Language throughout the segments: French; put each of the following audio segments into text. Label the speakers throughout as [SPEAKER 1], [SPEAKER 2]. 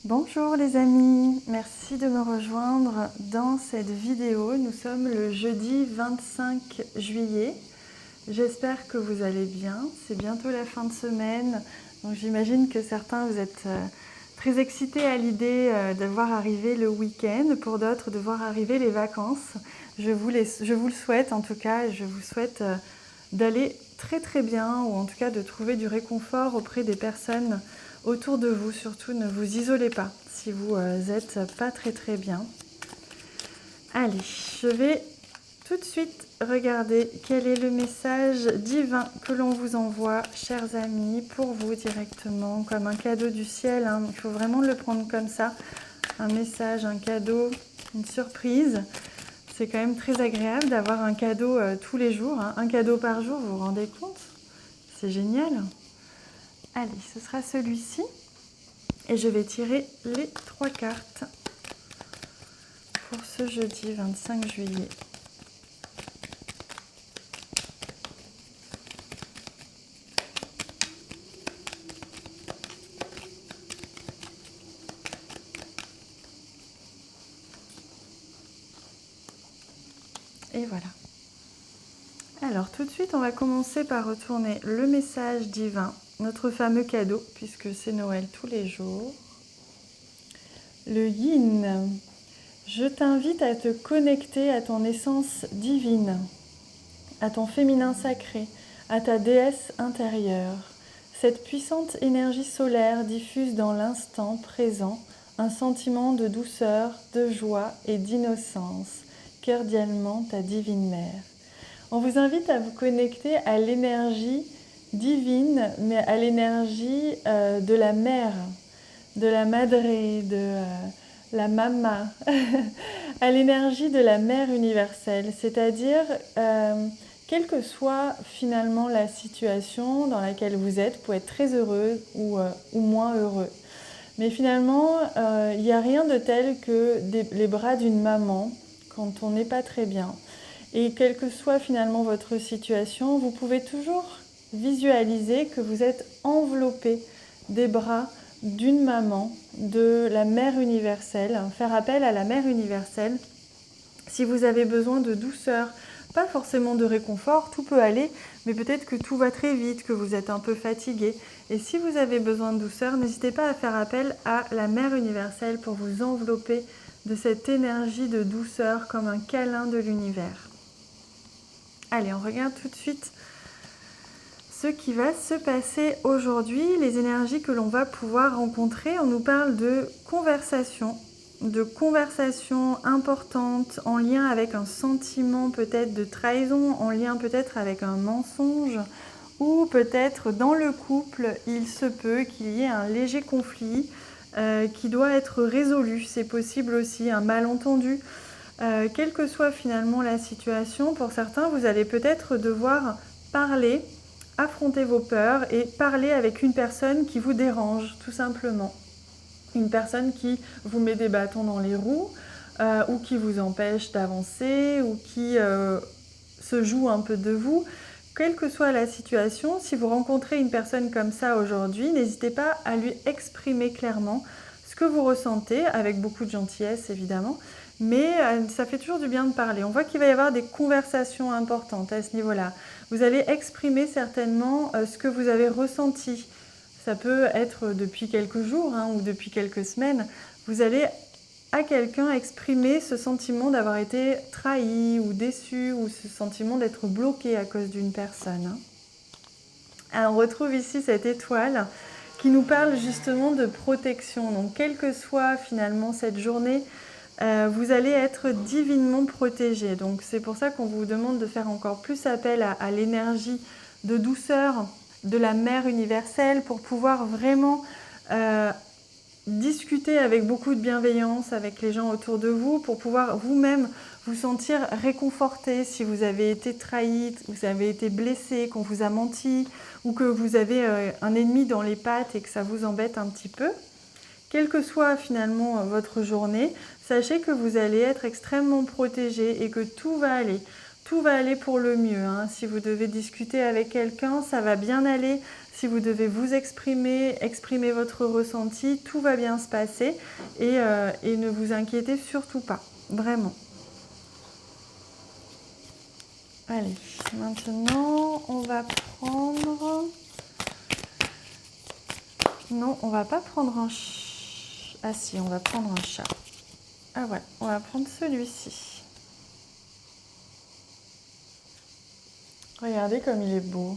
[SPEAKER 1] Bonjour les amis, merci de me rejoindre dans cette vidéo. Nous sommes le jeudi 25 juillet. J'espère que vous allez bien. C'est bientôt la fin de semaine, donc j'imagine que certains vous êtes très excités à l'idée de voir arriver le week-end, pour d'autres de voir arriver les vacances. Je vous le souhaite en tout cas, je vous souhaite d'aller très bien, ou en tout cas de trouver du réconfort auprès des personnes autour de vous. Surtout ne vous isolez pas si vous n'êtes pas très bien. Allez, je vais tout de suite regarder quel est le message divin que l'on vous envoie, chers amis, pour vous directement, comme un cadeau du ciel, hein. Il faut vraiment le prendre comme ça, un message, un cadeau, une surprise. C'est quand même très agréable d'avoir un cadeau tous les jours, hein. Un cadeau par jour, vous vous rendez compte? C'est génial. Allez, ce sera celui-ci. Et je vais tirer les 3 cartes pour ce jeudi 25 juillet. Et voilà. Alors tout de suite, on va commencer par retourner le message divin, notre fameux cadeau, puisque c'est Noël tous les jours. Le yin. Je t'invite à te connecter à ton essence divine, à ton féminin sacré, à ta déesse intérieure. Cette puissante énergie solaire diffuse dans l'instant présent un sentiment de douceur, de joie et d'innocence. Cordialement, ta divine mère. On vous invite à vous connecter à l'énergie divine, mais à l'énergie de la mère, de la madré, de la mama, à l'énergie de la mère universelle, c'est-à-dire quelle que soit finalement la situation dans laquelle vous êtes, vous pouvez être très heureux ou moins heureux. Mais finalement, il n'y a rien de tel que les bras d'une maman quand on n'est pas très bien. Et quelle que soit finalement votre situation, vous pouvez toujours visualiser que vous êtes enveloppé des bras d'une maman, de la mère universelle, faire appel à la mère universelle. Si vous avez besoin de douceur, pas forcément de réconfort, tout peut aller, mais peut-être que tout va très vite, que vous êtes un peu fatigué. Et si vous avez besoin de douceur, n'hésitez pas à faire appel à la mère universelle pour vous envelopper de cette énergie de douceur comme un câlin de l'univers. Allez, on regarde tout de suite ce qui va se passer aujourd'hui, les énergies que l'on va pouvoir rencontrer. On nous parle de conversations importantes en lien avec un sentiment peut-être de trahison, en lien peut-être avec un mensonge, ou peut-être dans le couple, il se peut qu'il y ait un léger conflit qui doit être résolu. C'est possible aussi, un malentendu. Quelle que soit finalement la situation, pour certains, vous allez peut-être devoir parler, affronter vos peurs et parler avec une personne qui vous dérange, tout simplement. Une personne qui vous met des bâtons dans les roues ou qui vous empêche d'avancer ou qui se joue un peu de vous. Quelle que soit la situation, si vous rencontrez une personne comme ça aujourd'hui, n'hésitez pas à lui exprimer clairement ce que vous ressentez, avec beaucoup de gentillesse évidemment, mais ça fait toujours du bien de parler. On voit qu'il va y avoir des conversations importantes à ce niveau-là. Vous allez exprimer certainement ce que vous avez ressenti. Ça peut être depuis quelques jours ou depuis quelques semaines. Vous allez à quelqu'un exprimer ce sentiment d'avoir été trahi ou déçu, ou ce sentiment d'être bloqué à cause d'une personne. Alors, on retrouve ici cette étoile qui nous parle justement de protection. Donc, quelle que soit finalement cette journée, vous allez être divinement protégé. Donc, c'est pour ça qu'on vous demande de faire encore plus appel à l'énergie de douceur de la mère universelle pour pouvoir vraiment discuter avec beaucoup de bienveillance avec les gens autour de vous, pour pouvoir vous-même vous sentir réconforté si vous avez été trahi, vous avez été blessé, qu'on vous a menti, ou que vous avez un ennemi dans les pattes et que ça vous embête un petit peu. Quelle que soit finalement votre journée, sachez que vous allez être extrêmement protégé et que tout va aller. tout va aller pour le mieux, hein. Si vous devez discuter avec quelqu'un, ça va bien aller. Si vous devez vous exprimer votre ressenti, tout va bien se passer et ne vous inquiétez surtout pas, vraiment. Allez, maintenant on va prendre... Non, on va pas prendre un chat. Ah si, on va prendre un chat. Ah ouais, on va prendre celui-ci. Regardez comme il est beau.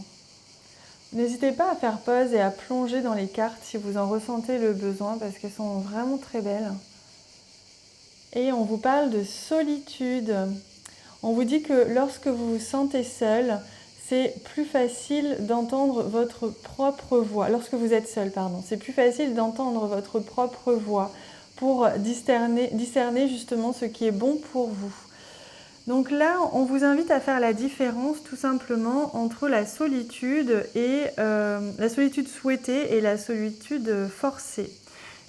[SPEAKER 1] N'hésitez pas à faire pause et à plonger dans les cartes si vous en ressentez le besoin parce qu'elles sont vraiment très belles. Et on vous parle de solitude. On vous dit que lorsque vous vous sentez seul, c'est plus facile d'entendre votre propre voix. Lorsque vous êtes seul, pardon, c'est plus facile d'entendre votre propre voix pour discerner justement ce qui est bon pour vous. Donc là, on vous invite à faire la différence tout simplement entre la solitude et la solitude souhaitée et la solitude forcée.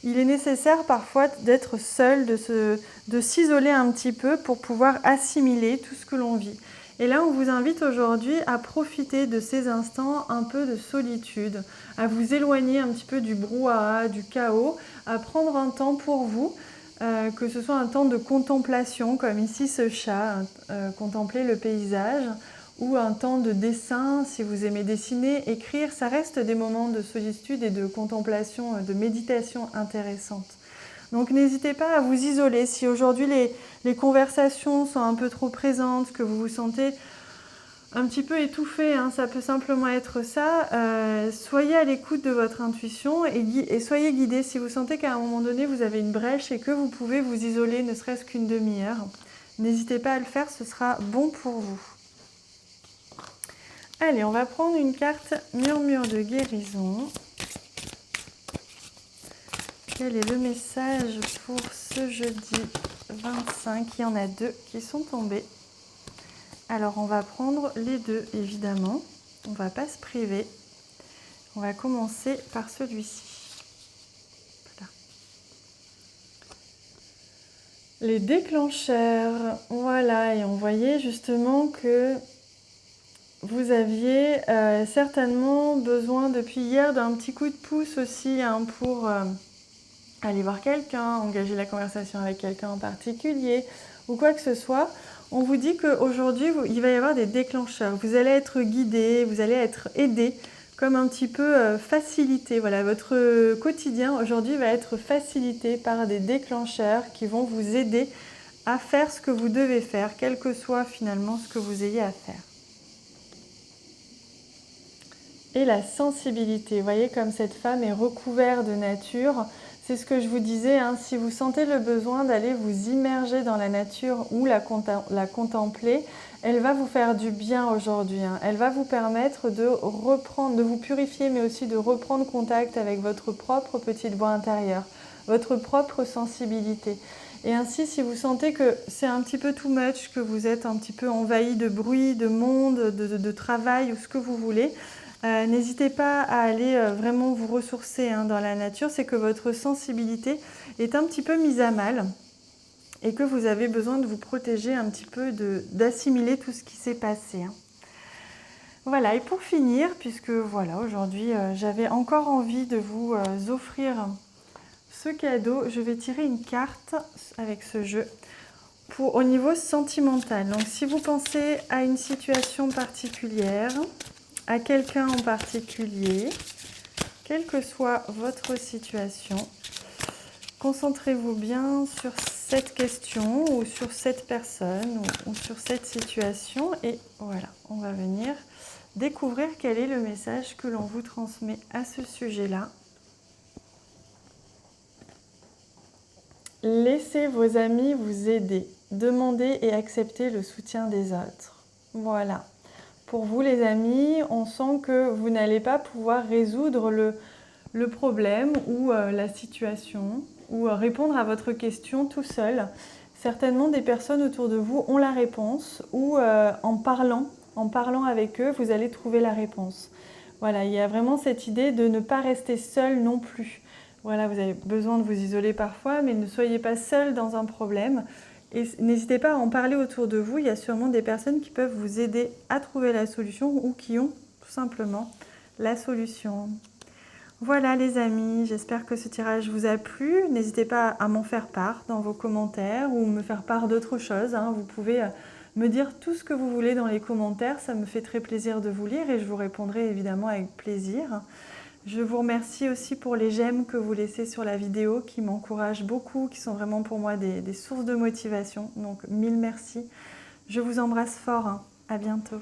[SPEAKER 1] Il est nécessaire parfois d'être seul, de s'isoler un petit peu pour pouvoir assimiler tout ce que l'on vit. Et là, on vous invite aujourd'hui à profiter de ces instants un peu de solitude, à vous éloigner un petit peu du brouhaha, du chaos, à prendre un temps pour vous, que ce soit un temps de contemplation, comme ici ce chat, contempler le paysage, ou un temps de dessin, si vous aimez dessiner, écrire, ça reste des moments de solitude et de contemplation, de méditation intéressante. Donc n'hésitez pas à vous isoler. Si aujourd'hui les conversations sont un peu trop présentes, que vous vous sentez un petit peu étouffé, hein, ça peut simplement être ça, soyez à l'écoute de votre intuition et soyez guidé. Si vous sentez qu'à un moment donné vous avez une brèche et que vous pouvez vous isoler ne serait-ce qu'une demi-heure, n'hésitez pas à le faire, ce sera bon pour vous. Allez, on va prendre une carte murmure de guérison. Quel est le message pour ce jeudi 25? Il y en a deux qui sont tombés. Alors, on va prendre les deux, évidemment. On ne va pas se priver. On va commencer par celui-ci. Voilà. Les déclencheurs. Voilà, et on voyait justement que vous aviez certainement besoin depuis hier d'un petit coup de pouce aussi hein, pour aller voir quelqu'un, engager la conversation avec quelqu'un en particulier ou quoi que ce soit. On vous dit qu'aujourd'hui, il va y avoir des déclencheurs. Vous allez être guidé, vous allez être aidé, comme un petit peu facilité. Voilà, votre quotidien aujourd'hui va être facilité par des déclencheurs qui vont vous aider à faire ce que vous devez faire, quel que soit finalement ce que vous ayez à faire. Et la sensibilité, vous voyez comme cette femme est recouverte de nature. C'est ce que je vous disais, hein, si vous sentez le besoin d'aller vous immerger dans la nature ou la contempler, elle va vous faire du bien aujourd'hui. Hein. Elle va vous permettre de vous purifier, mais aussi de reprendre contact avec votre propre petite voix intérieure, votre propre sensibilité. Et ainsi, si vous sentez que c'est un petit peu too much, que vous êtes un petit peu envahi de bruit, de monde, de travail ou ce que vous voulez, n'hésitez pas à aller vraiment vous ressourcer hein, dans la nature. C'est que votre sensibilité est un petit peu mise à mal et que vous avez besoin de vous protéger un petit peu, d'assimiler tout ce qui s'est passé. Hein. Voilà, et pour finir, puisque voilà, aujourd'hui j'avais encore envie de vous offrir ce cadeau, je vais tirer une carte avec ce jeu au niveau sentimental. Donc si vous pensez à une situation particulière, à quelqu'un en particulier, quelle que soit votre situation, concentrez-vous bien sur cette question ou sur cette personne ou sur cette situation et voilà, on va venir découvrir quel est le message que l'on vous transmet à ce sujet-là. Laissez vos amis vous aider, demandez et acceptez le soutien des autres. Voilà. Pour vous les amis, on sent que vous n'allez pas pouvoir résoudre le problème ou la situation ou répondre à votre question tout seul. Certainement des personnes autour de vous ont la réponse ou en parlant avec eux, vous allez trouver la réponse. Voilà, il y a vraiment cette idée de ne pas rester seul non plus. Voilà, vous avez besoin de vous isoler parfois, mais ne soyez pas seul dans un problème. Et n'hésitez pas à en parler autour de vous. Il y a sûrement des personnes qui peuvent vous aider à trouver la solution ou qui ont tout simplement la solution. Voilà les amis, j'espère que ce tirage vous a plu. N'hésitez pas à m'en faire part dans vos commentaires ou me faire part d'autres choses. Vous pouvez me dire tout ce que vous voulez dans les commentaires. Ça me fait très plaisir de vous lire et je vous répondrai évidemment avec plaisir. Je vous remercie aussi pour les j'aime que vous laissez sur la vidéo qui m'encouragent beaucoup, qui sont vraiment pour moi des sources de motivation. Donc mille merci. Je vous embrasse fort. À bientôt.